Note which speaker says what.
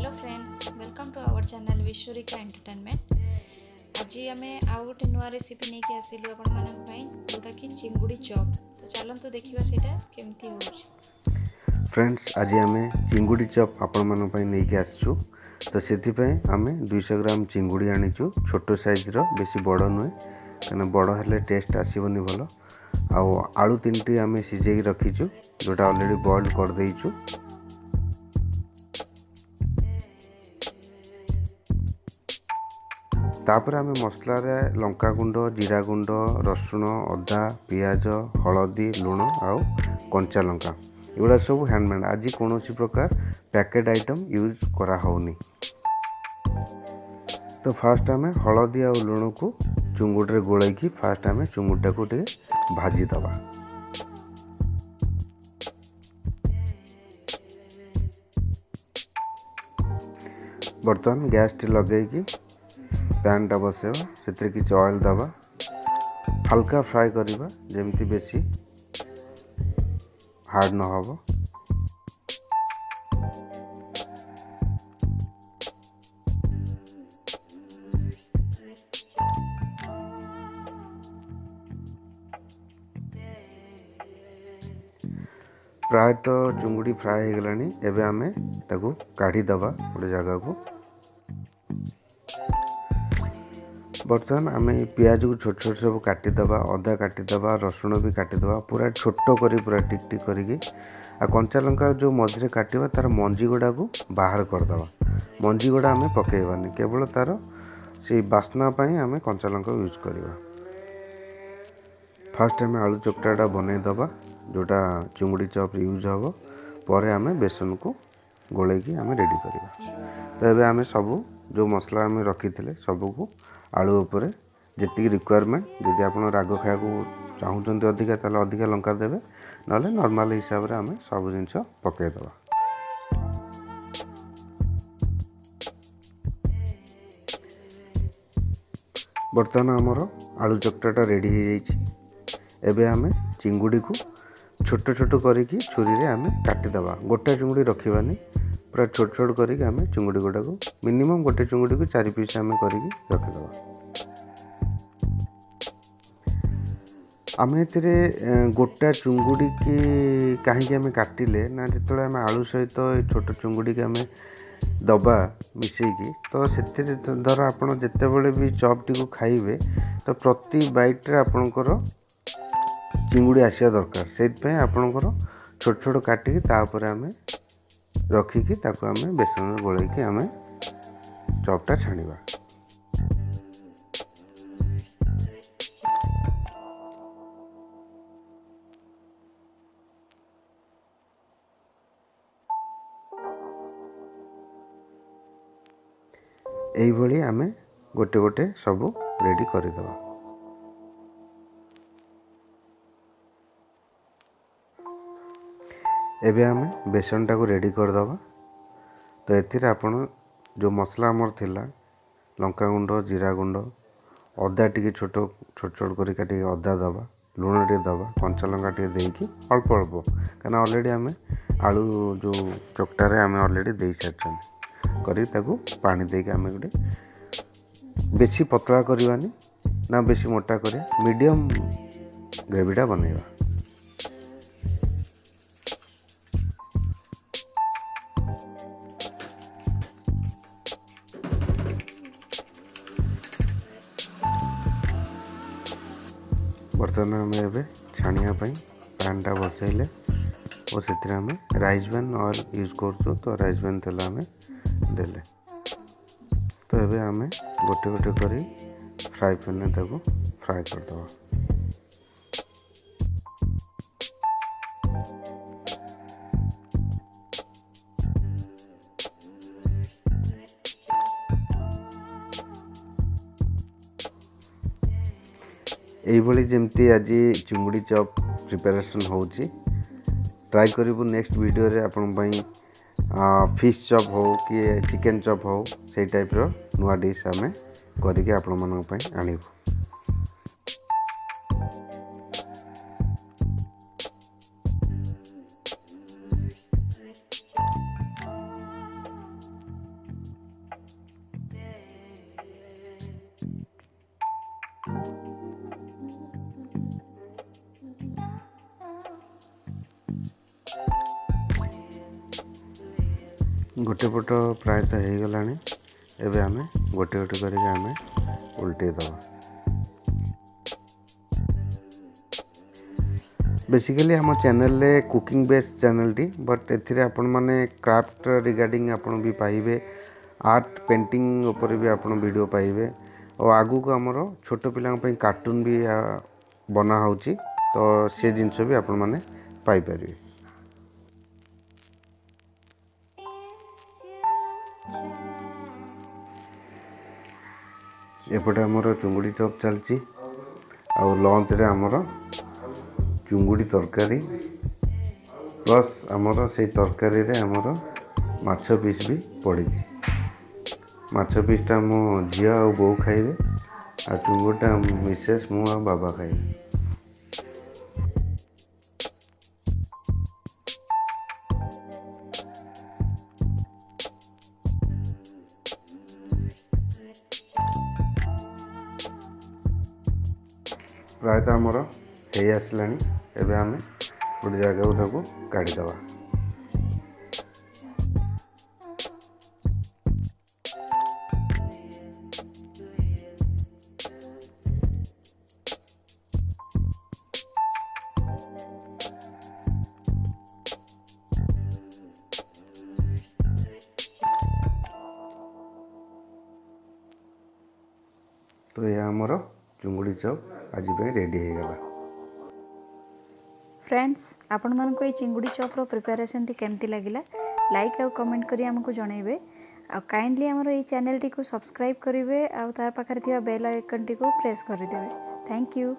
Speaker 1: Hello friends, welcome to our channel Vishwarika entertainment. आज आम आउ गोटे नुआ रेसिपी नहीं आसिलु जोटा कि चिंगुड़ी चॉप। तो चलतु देखा सेटा केमती हो।
Speaker 2: फ्रेंड्स आज आम चिंगुड़ी चॉप आपण मानक नहीं आसचु। तो से आम 200 ग्राम चिंगुड़ी आनीचु, छोट साइज रो, बेसी बड़ नुहे, कहीं बड़ हेल्ले टेस्ट आसबनी भल। आलू 3टी आम सिझे रखीचु, जोटा ऑलरेडी बॉइल्ड कर देइचु। तापर आम मसला लंका गुंड, जीरा गुंड, रसुण, अदा, पियाज, हलदी, लुण आउ कंचा लंका एगुड़ा सब हैंडमेड। आज कौन प्रकार पैकेट आइटम यूज करा होनी। तो फास्ट आम हलदी आ लुण को चुंगुड़ी गोल फास्ट आम चुंगुड़ा को भाजी दबा। बर्तमान गैस टी लगे पैन टा बसेवा, से किसी ऑयल दबा, हल्का फ्राए करवा जमती बेसी हार्ड न हो। प्राय तो चुंगुड़ी फ्राए हो गलानी। एबे आमे ताकू काढ़ी दबा गोटे जगह को। बर्तमान आम पियाज को छोट छोट सब काटिदबा, अदा काटिदबा, रसुण भी काटिदबा, पूरा छोट करी पूरा टिक टिक करिकी। आ कंचा लंका जो मझे काटिबा तार मंजी गुड़ा को बाहर करदबा। मंजी गुड़ा आम पकेबानी, केवल तार से बास्ना पाई आम कंचा लंका यूज करवा। फास्ट आम आलू चकटाटा बनईदबा, जोटा चिंगुड़ी चॉप यूज हम। पर आम बेसन को गोलेकी आम रेडी करवा। तो ये आम सब जो मसला आम रखी थे सबको आलू उपर जी रिक्वायरमेंट, जदि आप राग खाया चाहते अधिका ताले अधिका लंका देवे, ना नॉर्मल हिसाब से आम सब जिन पकईदबा। बर्तमान आमर आलू चकटाटा रेडी हो जाइए। एबे आम चिंगुड़ी को छोट छोट करिकी छुरी रे आम काटिदबा। गोटे चिंगुड़ी रखिबानी, पूरा छोट छोट करिकी आम चिंगुड़ी गुड़ा को मिनिमम गोटे चिंगुड़ी को 4 पीस आम करिकी रखिदबा। आम ए गोटा चुंगुड़ी की कहीं आम काटिले ना, जो आम आलू सहित छोट चुंगुड़ी की आम दबा मिसेकी, तो से धर आप जिते भी चॉप टी को खाइबे तो प्रति बाइट रे आपणकर चिंगुड़ी आसिया दरकार। से आपणकर छोट छोट काटिकी तापर आम रखिकी ताको आम बेसन गोलेकी आम चॉपटा छाणीबा। यही आम गोटे गोटे सब रेडी करदबा। एबे आम बेसन टाको रेडी करदबा। तो एथिरे आपण जो मसला आमर थिला लंका गुंड, जीरा गुंड, अदा टी छोट छोट छोट कर काटी अदा दबा, लुण टे दबा, कंचा लंका टे देकी अल्प अल्प, कहीं ऑलरेडी आम आलू जो चकटारे आम ऑलरेडी दे सारी करी ताकू पानी देके आम गोटे बेसी पतला करवानी ना बेसी मोटा करिया, मीडियम ग्रेवीटा बनैबा। बर्तमान आम ए छाणिया पैन टा बसैले और से आम राइस ब्रान ऑयल यूज कर, तो राइस ब्रान तेल आम देले। तो ये आम गोटे गोटे करी फ्राए पैन ताको फ्राए करदबा। यही जमती आज चिंगुड़ी चॉप प्रिपरेशन होची। ट्राई करूँ नेक्स्ट वीडियो रे आपण फिश चॉप हो कि चिकेन चॉप हो, से टाइप रो नुआ डिश आम करिके आपण मानक आनिबु। गोटे पट प्रायतः हो गलानी एबे आमे गोटे गोटे करके आमे उल्टे दबा। बेसिकली हम चैनल रे कुकिंग बेस्ड चैनल टी बट एथिरे आपण माने क्राफ्ट रिगार्डिंग आपण भी पाइबे, आर्ट पेंटिंग ऊपर भी आपण वीडियो पाइबे और आगु को हमरो छोट पिलां पई कार्टून भी बना होची तो से जिंस भी आपण माने पाई परिबे। एपटे हमरो चुंगुड़ी चॉप चलची और लंच रे हमरो चुंगुड़ी तरकारी प्लस हमरो से तरकारी रे हमरो माछ पीस भी पड़ी। माछ पीसटा मो झिया और बो खाइबे आ चुंगुड़टा मिसेस मु आ बाबा खाइबे। प्रायतः आमर हो आसलानी एबे आमे गोटे जगह ताको काढ़ी दबा। तो यह आमर चुंगुड़ी चॉप आज रेडी हो गला।
Speaker 1: फ्रेंड्स आपण मन को ये चिंगुड़ी चॉप रो प्रिपरेशन टी केमती लागिला लाइक और कमेंट करी हमको जणाइबे आ काइंडली हमरो ये चैनल टी को सब्सक्राइब करिवे आ तार पाखरे थिया बेल आइकन टी को प्रेस कर देबे। Thank you.